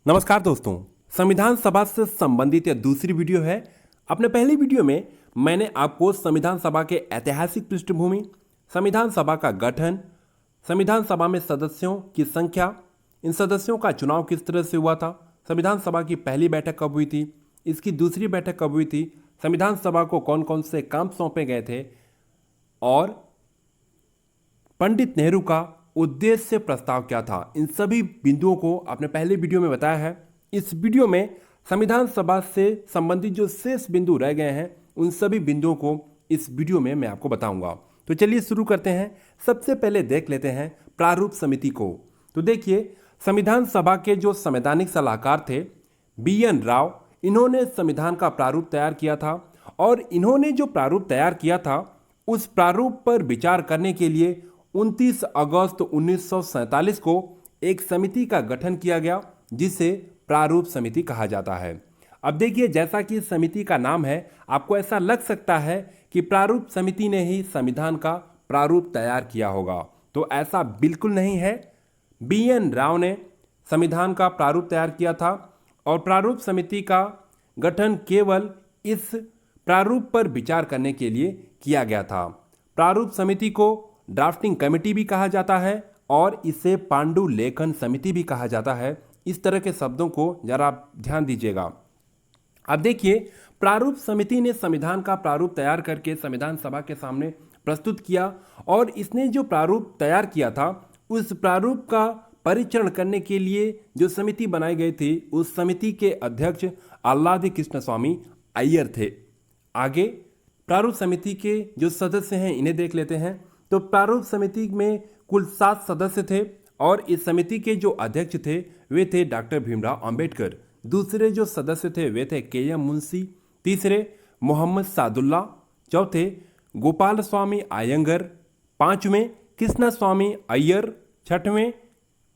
नमस्कार दोस्तों, संविधान सभा से संबंधित यह दूसरी वीडियो है। अपने पहली वीडियो में मैंने आपको संविधान सभा के ऐतिहासिक पृष्ठभूमि, संविधान सभा का गठन, संविधान सभा में सदस्यों की संख्या, इन सदस्यों का चुनाव किस तरह से हुआ था, संविधान सभा की पहली बैठक कब हुई थी, इसकी दूसरी बैठक कब हुई थी, संविधान सभा को कौन कौन से काम सौंपे गए थे और पंडित नेहरू का उद्देश्य प्रस्ताव क्या था, इन सभी बिंदुओं को अपने पहले वीडियो में बताया है। इस वीडियो में संविधान सभा से संबंधित जो शेष बिंदु रह गए हैं उन सभी बिंदुओं को इस वीडियो में मैं आपको बताऊंगा। तो चलिए शुरू करते हैं। सबसे पहले देख लेते हैं प्रारूप समिति को। तो देखिए, संविधान सभा के जो संवैधानिक सलाहकार थे BN राव, इन्होंने संविधान का प्रारूप तैयार किया था और इन्होंने जो प्रारूप तैयार किया था उस प्रारूप पर विचार करने के लिए 29 अगस्त 1947 को एक समिति का गठन किया गया जिसे प्रारूप समिति कहा जाता है। अब देखिए, जैसा कि इस समिति का नाम है, आपको ऐसा लग सकता है कि प्रारूप समिति ने ही संविधान का प्रारूप तैयार किया होगा, तो ऐसा बिल्कुल नहीं है। BN राव ने संविधान का प्रारूप तैयार किया था और प्रारूप समिति का गठन केवल इस प्रारूप पर विचार करने के लिए किया गया था। प्रारूप समिति को ड्राफ्टिंग कमेटी भी कहा जाता है और इसे पांडुलेखन समिति भी कहा जाता है। इस तरह के शब्दों को जरा आप ध्यान दीजिएगा। अब देखिए, प्रारूप समिति ने संविधान का प्रारूप तैयार करके संविधान सभा के सामने प्रस्तुत किया और इसने जो प्रारूप तैयार किया था उस प्रारूप का परीक्षण करने के लिए जो समिति बनाई गई थी उस समिति के अध्यक्ष आल्लादी कृष्ण स्वामी अय्यर थे। आगे प्रारूप समिति के जो सदस्य हैं इन्हें देख लेते हैं। तो प्रारूप समिति में कुल 7 सदस्य थे और इस समिति के जो अध्यक्ष थे वे थे डॉक्टर भीमराव अंबेडकर। दूसरे जो सदस्य थे वे थे KM मुंशी, तीसरे मोहम्मद सादुल्ला, चौथे गोपाल स्वामी अयंगर, पांचवें कृष्णा स्वामी अय्यर, छठवें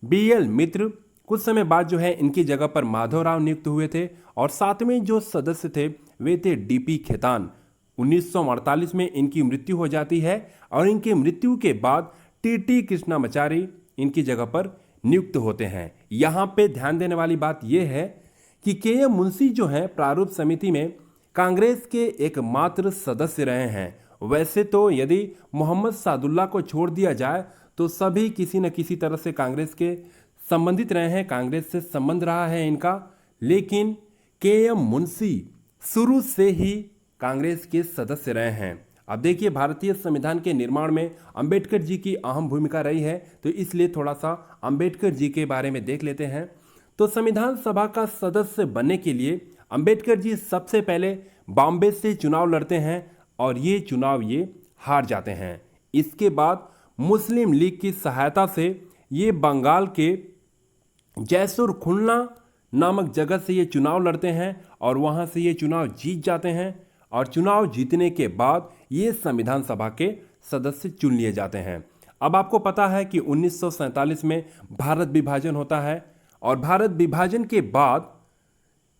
BL मित्र। कुछ समय बाद जो है इनकी जगह पर माधवराव नियुक्त हुए थे और सातवें जो सदस्य थे वे थे DP खेतान। 1948 में इनकी मृत्यु हो जाती है और इनकी मृत्यु के बाद TT कृष्णामाचारी इनकी जगह पर नियुक्त होते हैं। यहाँ पे ध्यान देने वाली बात यह है कि KM मुंशी जो हैं प्रारूप समिति में कांग्रेस के एकमात्र सदस्य रहे हैं। वैसे तो यदि मोहम्मद सादुल्ला को छोड़ दिया जाए तो सभी किसी न किसी तरह से कांग्रेस के संबंधित रहे हैं, कांग्रेस से संबंध रहा है इनका, लेकिन KM मुंशी शुरू से ही कांग्रेस के सदस्य रहे हैं। अब देखिए, भारतीय संविधान के निर्माण में अंबेडकर जी की अहम भूमिका रही है, तो इसलिए थोड़ा सा अंबेडकर जी के बारे में देख लेते हैं। तो संविधान सभा का सदस्य बनने के लिए अंबेडकर जी सबसे पहले बॉम्बे से चुनाव लड़ते हैं और ये चुनाव ये हार जाते हैं। इसके बाद मुस्लिम लीग की सहायता से ये बंगाल के जैसुर खुलना नामक जगह से ये चुनाव लड़ते हैं और वहाँ से ये चुनाव जीत जाते हैं और चुनाव जीतने के बाद ये संविधान सभा के सदस्य चुन लिए जाते हैं। अब आपको पता है कि 1947 में भारत विभाजन होता है और भारत विभाजन के बाद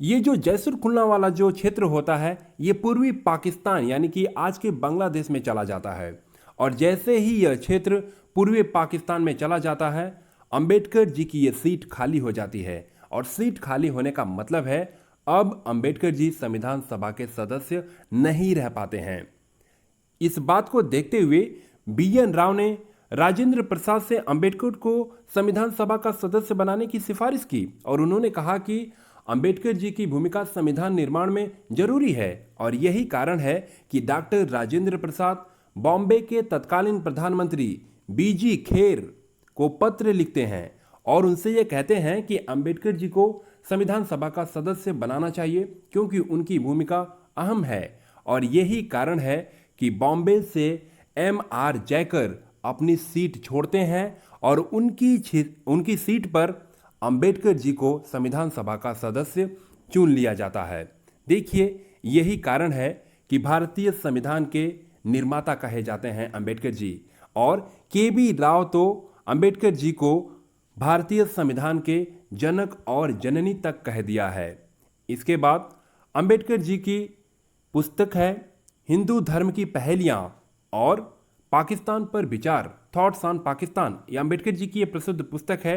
ये जो जैसुर खुलना वाला जो क्षेत्र होता है ये पूर्वी पाकिस्तान यानी कि आज के बांग्लादेश में चला जाता है और जैसे ही यह क्षेत्र पूर्वी पाकिस्तान में चला जाता है अंबेडकर जी की ये सीट खाली हो जाती है और सीट खाली होने का मतलब है अब अंबेडकर जी संविधान सभा के सदस्य नहीं रह पाते हैं। इस बात को देखते हुए BN राव ने राजेंद्र प्रसाद से अंबेडकर को संविधान सभा का सदस्य बनाने की सिफारिश की और उन्होंने कहा कि अंबेडकर जी की भूमिका संविधान निर्माण में जरूरी है और यही कारण है कि डॉक्टर राजेंद्र प्रसाद बॉम्बे के तत्कालीन प्रधानमंत्री BG खेर को पत्र लिखते हैं और उनसे ये कहते हैं कि अंबेडकर जी को संविधान सभा का सदस्य बनाना चाहिए क्योंकि उनकी भूमिका अहम है। और यही कारण है कि बॉम्बे से MR जयकर अपनी सीट छोड़ते हैं और उनकी सीट पर अंबेडकर जी को संविधान सभा का सदस्य चुन लिया जाता है। देखिए, यही कारण है कि भारतीय संविधान के निर्माता कहे जाते हैं अंबेडकर जी और KB राव तो अंबेडकर जी को भारतीय संविधान के जनक और जननी तक कह दिया है। इसके बाद अंबेडकर जी की पुस्तक है हिंदू धर्म की पहेलियां और पाकिस्तान पर विचार, थॉट्स ऑन पाकिस्तान। ये अंबेडकर जी की ये प्रसिद्ध पुस्तक है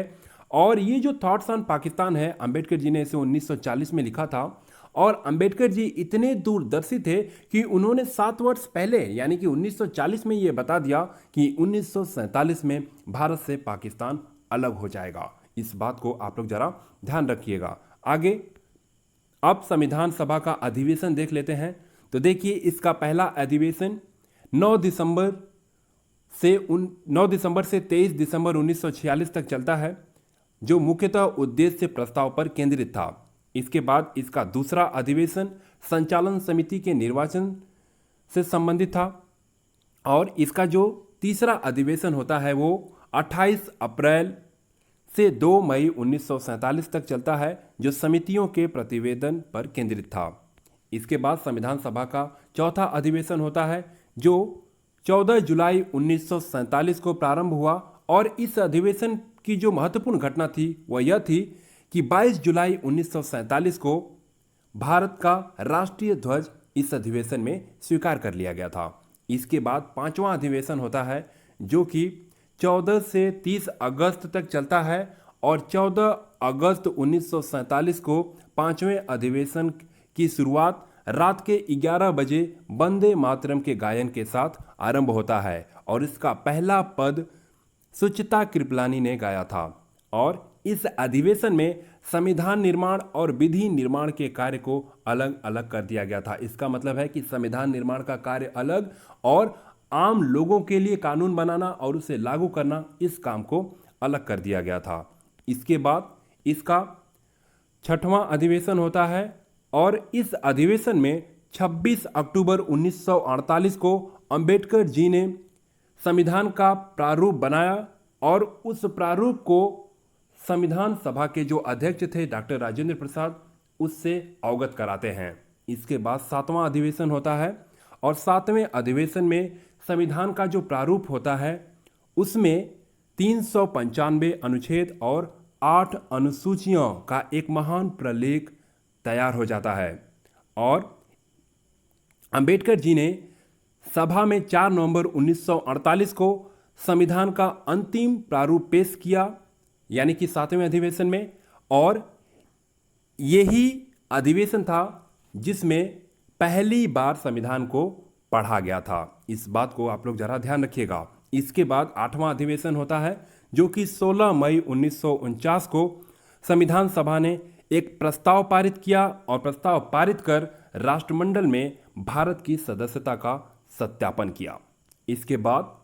और ये जो थॉट्स ऑन पाकिस्तान है, अंबेडकर जी ने इसे 1940 में लिखा था। और अंबेडकर जी इतने दूरदर्शी थे कि उन्होंने 7 वर्ष पहले यानी कि 1940 में ये बता दिया कि 1947 में भारत से पाकिस्तान अलग हो जाएगा। इस बात को आप लोग जरा ध्यान रखिएगा। आगे अब संविधान सभा का अधिवेशन देख लेते हैं। तो देखिए, इसका पहला अधिवेशन 9 दिसंबर से 23 दिसंबर 1946 तक चलता है, जो मुख्यतः उद्देश्य प्रस्ताव पर केंद्रित था। इसके बाद इसका दूसरा अधिवेशन संचालन समिति के निर्वाचन से संबंधित था। और इसका जो तीसरा अधिवेशन होता है वो 28 अप्रैल से 2 मई 1947 तक चलता है, जो समितियों के प्रतिवेदन पर केंद्रित था। इसके बाद संविधान सभा का चौथा अधिवेशन होता है, जो 14 जुलाई 1947 को प्रारंभ हुआ। और इस अधिवेशन की जो महत्वपूर्ण घटना थी वह यह थी कि 22 जुलाई 1947 को भारत का राष्ट्रीय ध्वज इस अधिवेशन में स्वीकार कर लिया गया था। इसके बाद पांचवा अधिवेशन होता है, जो कि 14 से 30 अगस्त तक चलता है। और 14 अगस्त 1947 को पांचवें अधिवेशन की शुरुआत रात के 11 बजे वंदे मातरम के गायन के साथ आरंभ होता है। और इसका पहला पद सुचिता कृपलानी ने गाया था। और इस अधिवेशन में संविधान निर्माण और विधि निर्माण के कार्य को अलग अलग कर दिया गया था। इसका मतलब है कि संविधान निर्माण का कार्य अलग और आम लोगों के लिए कानून बनाना और उसे लागू करना, इस काम को अलग कर दिया गया था। इसके बाद इसका छठवां अधिवेशन होता है। और इस अधिवेशन में 26 अक्टूबर 1948 को अंबेडकर जी ने संविधान का प्रारूप बनाया। और उस प्रारूप को संविधान सभा के जो अध्यक्ष थे डॉक्टर राजेंद्र प्रसाद, उससे अवगत कराते हैं। इसके बाद सातवां अधिवेशन होता है। और सातवें अधिवेशन में संविधान का जो प्रारूप होता है उसमें 395 अनुच्छेद और 8 अनुसूचियों का एक महान प्रलेख तैयार हो जाता है। और अंबेडकर जी ने सभा में 4 नवंबर 1948 को संविधान का अंतिम प्रारूप पेश किया, यानी कि सातवें अधिवेशन में। और यही अधिवेशन था जिसमें पहली बार संविधान को पढ़ा गया था। इस बात को आप लोग जरा ध्यान रखिएगा। इसके बाद आठवां अधिवेशन होता है, जो कि 16 मई 1949 को संविधान सभा ने एक प्रस्ताव पारित किया। और प्रस्ताव पारित कर राष्ट्रमंडल में भारत की सदस्यता का सत्यापन किया। इसके बाद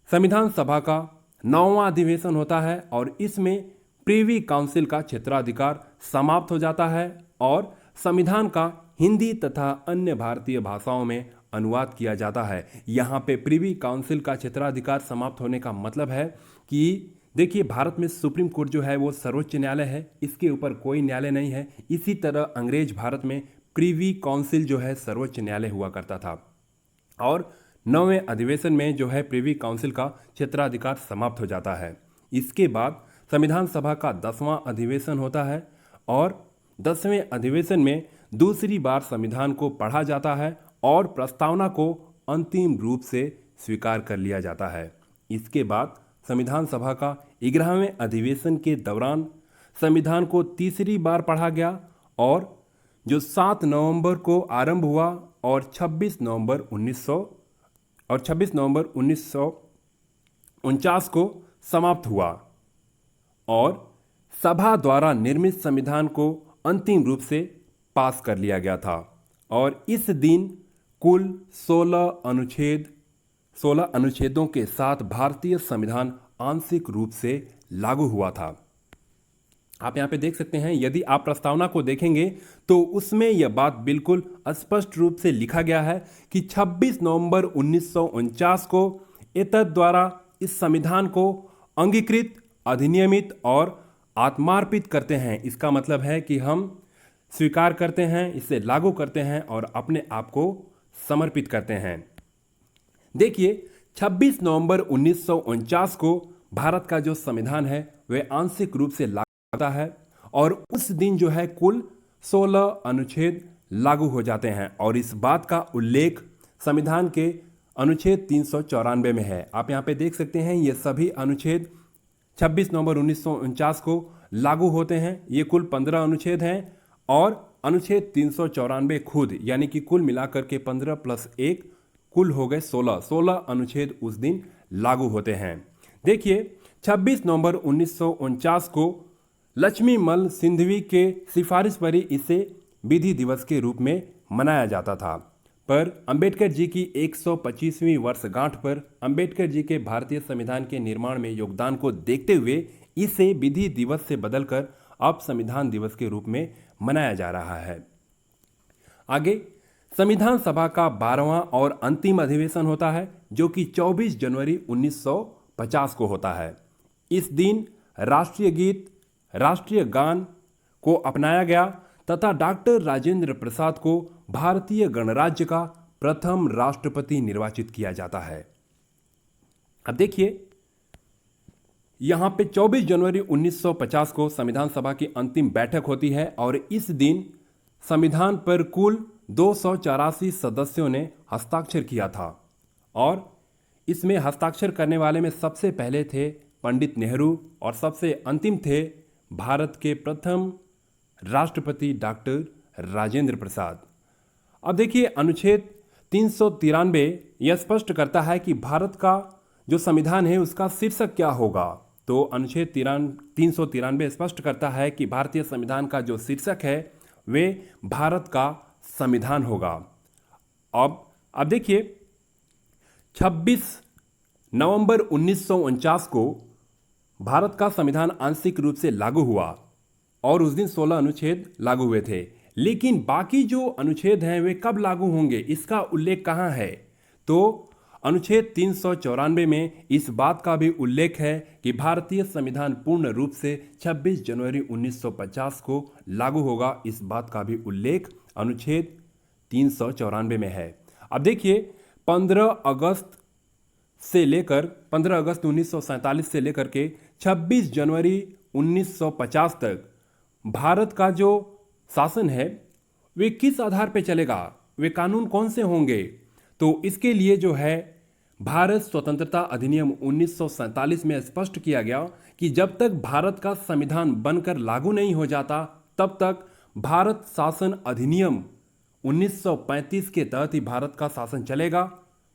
संविधान सभा का 9वां अधिवेशन होता है। और इसमें प्रीवी काउंसिल का क्षेत्राधिकार समाप्त हो जाता है और संविधान का हिंदी तथा अन्य भारतीय भाषाओं में अनुवाद किया जाता है। यहाँ पे प्रीवी काउंसिल का क्षेत्राधिकार समाप्त होने का मतलब है कि देखिए, भारत में सुप्रीम कोर्ट जो है वो सर्वोच्च न्यायालय है, इसके ऊपर कोई न्यायालय नहीं है। इसी तरह अंग्रेज भारत में प्रीवी काउंसिल जो है सर्वोच्च न्यायालय हुआ करता था। और 9वें अधिवेशन में जो है प्रीवी काउंसिल का क्षेत्राधिकार समाप्त हो जाता है। इसके बाद संविधान सभा का 10वां अधिवेशन होता है। और 10वें अधिवेशन में दूसरी बार संविधान को पढ़ा जाता है और प्रस्तावना को अंतिम रूप से स्वीकार कर लिया जाता है। इसके बाद संविधान सभा का 11वें अधिवेशन के दौरान संविधान को तीसरी बार पढ़ा गया, और जो 7 नवंबर को आरंभ हुआ और 26 नवंबर 1949 को समाप्त हुआ। और सभा द्वारा निर्मित संविधान को अंतिम रूप से पास कर लिया गया था। और इस दिन कुल 16 अनुच्छेदों के साथ भारतीय संविधान आंशिक रूप से लागू हुआ था। आप यहाँ पे देख सकते हैं, यदि आप प्रस्तावना को देखेंगे तो उसमें यह बात बिल्कुल स्पष्ट रूप से लिखा गया है कि 26 नवंबर 1949 को एतद द्वारा इस संविधान को अंगीकृत, अधिनियमित और आत्मार्पित करते हैं। इसका मतलब है कि हम स्वीकार करते हैं, इसे लागू करते हैं और अपने आप को समर्पित करते हैं। देखिए, 26 नवंबर 1949 को भारत का जो संविधान है वह आंशिक रूप से लागू होता है और उस दिन जो है कुल 16 अनुच्छेद लागू हो जाते हैं। और इस बात का उल्लेख संविधान के अनुच्छेद 394 में है। आप यहाँ पे देख सकते हैं, ये सभी अनुच्छेद 26 नवंबर 1949 को लागू होते हैं। ये कुल 15 अनुच्छेद हैं और अनुच्छेद 394 खुद यानी कि कुल मिलाकर के 15 प्लस 1 कुल हो गए 16 अनुच्छेद उस दिन लागू होते हैं। देखिए 26 नवंबर 1949 को लक्ष्मीमल सिंघवी के सिफारिश पर ही इसे विधि दिवस के रूप में मनाया जाता था, पर अंबेडकर जी की 125वीं वर्षगांठ पर अंबेडकर जी के भारतीय संविधान के निर्माण में योगदान को देखते हुए इसे विधि दिवस से बदलकर अब संविधान दिवस के रूप में मनाया जा रहा है। आगे संविधान सभा का 12वां और अंतिम अधिवेशन होता है जो कि 24 जनवरी 1950 को होता है। इस दिन राष्ट्रीय गीत, राष्ट्रीय गान को अपनाया गया तथा डॉक्टर राजेंद्र प्रसाद को भारतीय गणराज्य का प्रथम राष्ट्रपति निर्वाचित किया जाता है। अब देखिए यहां पे 24 जनवरी 1950 को संविधान सभा की अंतिम बैठक होती है और इस दिन संविधान पर कुल 284 सदस्यों ने हस्ताक्षर किया था और इसमें हस्ताक्षर करने वाले में सबसे पहले थे पंडित नेहरू और सबसे अंतिम थे भारत के प्रथम राष्ट्रपति डॉक्टर राजेंद्र प्रसाद। अब देखिए अनुच्छेद 393 यह स्पष्ट करता है कि भारत का जो संविधान है उसका शीर्षक क्या होगा। तो अनुच्छेद 393 स्पष्ट करता है कि भारतीय संविधान का जो शीर्षक है वे भारत का संविधान होगा। अब देखिए 26 नवंबर 1949 को भारत का संविधान आंशिक रूप से लागू हुआ और उस दिन 16 अनुच्छेद लागू हुए थे, लेकिन बाकी जो अनुच्छेद हैं वे कब लागू होंगे इसका उल्लेख कहाँ है। तो अनुच्छेद 394 में इस बात का भी उल्लेख है कि भारतीय संविधान पूर्ण रूप से 26 जनवरी 1950 को लागू होगा। इस बात का भी उल्लेख अनुच्छेद 394 में है। अब देखिए 15 अगस्त 1947 से लेकर के 26 जनवरी 1950 तक भारत का जो शासन है वे किस आधार पर चलेगा, वे कानून कौन से होंगे। तो इसके लिए जो है भारत स्वतंत्रता अधिनियम 1947 में स्पष्ट किया गया कि जब तक भारत का संविधान बनकर लागू नहीं हो जाता तब तक भारत शासन अधिनियम 1935 के तहत ही भारत का शासन चलेगा।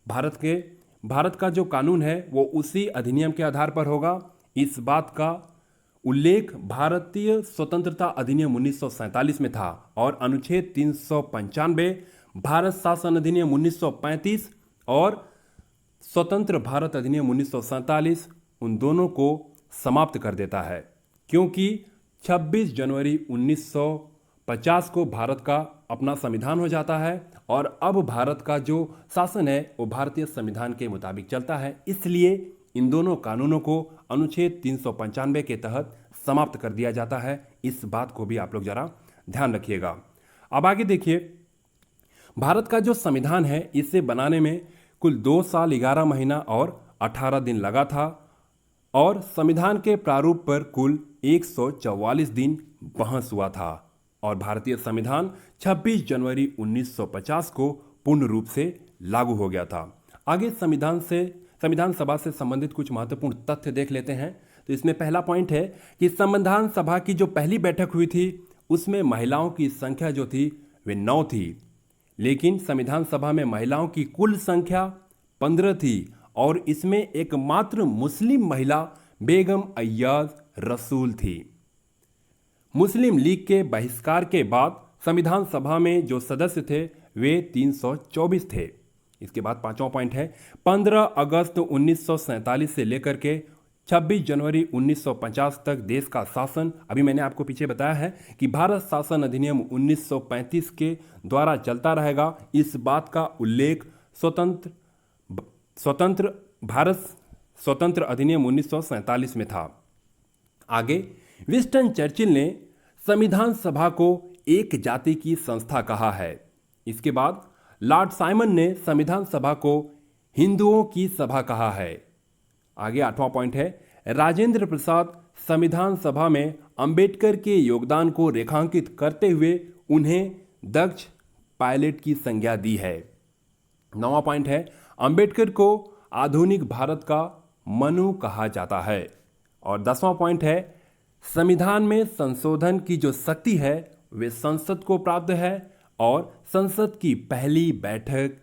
भारत का जो कानून है वो उसी अधिनियम के आधार पर होगा। इस बात का उल्लेख भारतीय स्वतंत्रता अधिनियम 1947 में था और अनुच्छेद 395 भारत शासन अधिनियम 1935 और स्वतंत्र भारत अधिनियम 1947 उन दोनों को समाप्त कर देता है, क्योंकि 26 जनवरी 1950 को भारत का अपना संविधान हो जाता है और अब भारत का जो शासन है वो भारतीय संविधान के मुताबिक चलता है। इसलिए इन दोनों कानूनों को अनुच्छेद 395 के तहत समाप्त कर दिया जाता है। इस बात को भी आप लोग जरा ध्यान रखिएगा। अब आगे देखिए भारत का जो संविधान है इसे बनाने में कुल 2 साल 11 महीना और 18 दिन लगा था और संविधान के प्रारूप पर कुल 144 दिन बहस हुआ था और भारतीय संविधान 26 जनवरी 1950 को पूर्ण रूप से लागू हो गया था। आगे संविधान सभा से संबंधित कुछ महत्वपूर्ण तथ्य देख लेते हैं। तो इसमें पहला पॉइंट है कि संविधान सभा की जो पहली बैठक हुई थी उसमें महिलाओं की संख्या जो थी वे 9 थी, लेकिन संविधान सभा में महिलाओं की कुल संख्या 15 थी और इसमें एकमात्र मुस्लिम महिला बेगम अय्याज रसूल थी। मुस्लिम लीग के बहिष्कार के बाद संविधान सभा में जो सदस्य थे वे 324 थे। इसके बाद पांचवा पॉइंट है 15 अगस्त 1947 से लेकर के 26 जनवरी 1950 तक देश का शासन, अभी मैंने आपको पीछे बताया है कि भारत शासन अधिनियम 1935 के द्वारा चलता रहेगा। इस बात का उल्लेख भारत स्वतंत्र अधिनियम 1947 में था। आगे विंस्टन चर्चिल ने संविधान सभा को एक जाति की संस्था कहा है। इसके बाद लॉर्ड साइमन ने संविधान सभा को हिंदुओं की सभा कहा है। आगे 8वां पॉइंट है राजेंद्र प्रसाद संविधान सभा में अंबेडकर के योगदान को रेखांकित करते हुए उन्हें दक्ष पायलट की संज्ञा दी है। 9वां पॉइंट है अंबेडकर को आधुनिक भारत का मनु कहा जाता है और 10वां पॉइंट है, संविधान में संशोधन की जो शक्ति है वे संसद को प्राप्त है और संसद की पहली बैठक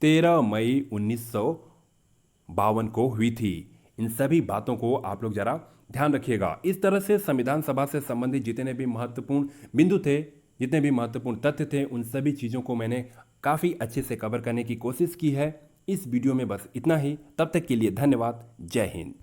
13 मई 1952 को हुई थी। इन सभी बातों को आप लोग जरा ध्यान रखिएगा। इस तरह से संविधान सभा से संबंधित जितने भी महत्वपूर्ण बिंदु थे, जितने भी महत्वपूर्ण तथ्य थे, उन सभी चीज़ों को मैंने काफ़ी अच्छे से कवर करने की कोशिश की है। इस वीडियो में बस इतना ही। तब तक के लिए धन्यवाद। जय हिंद।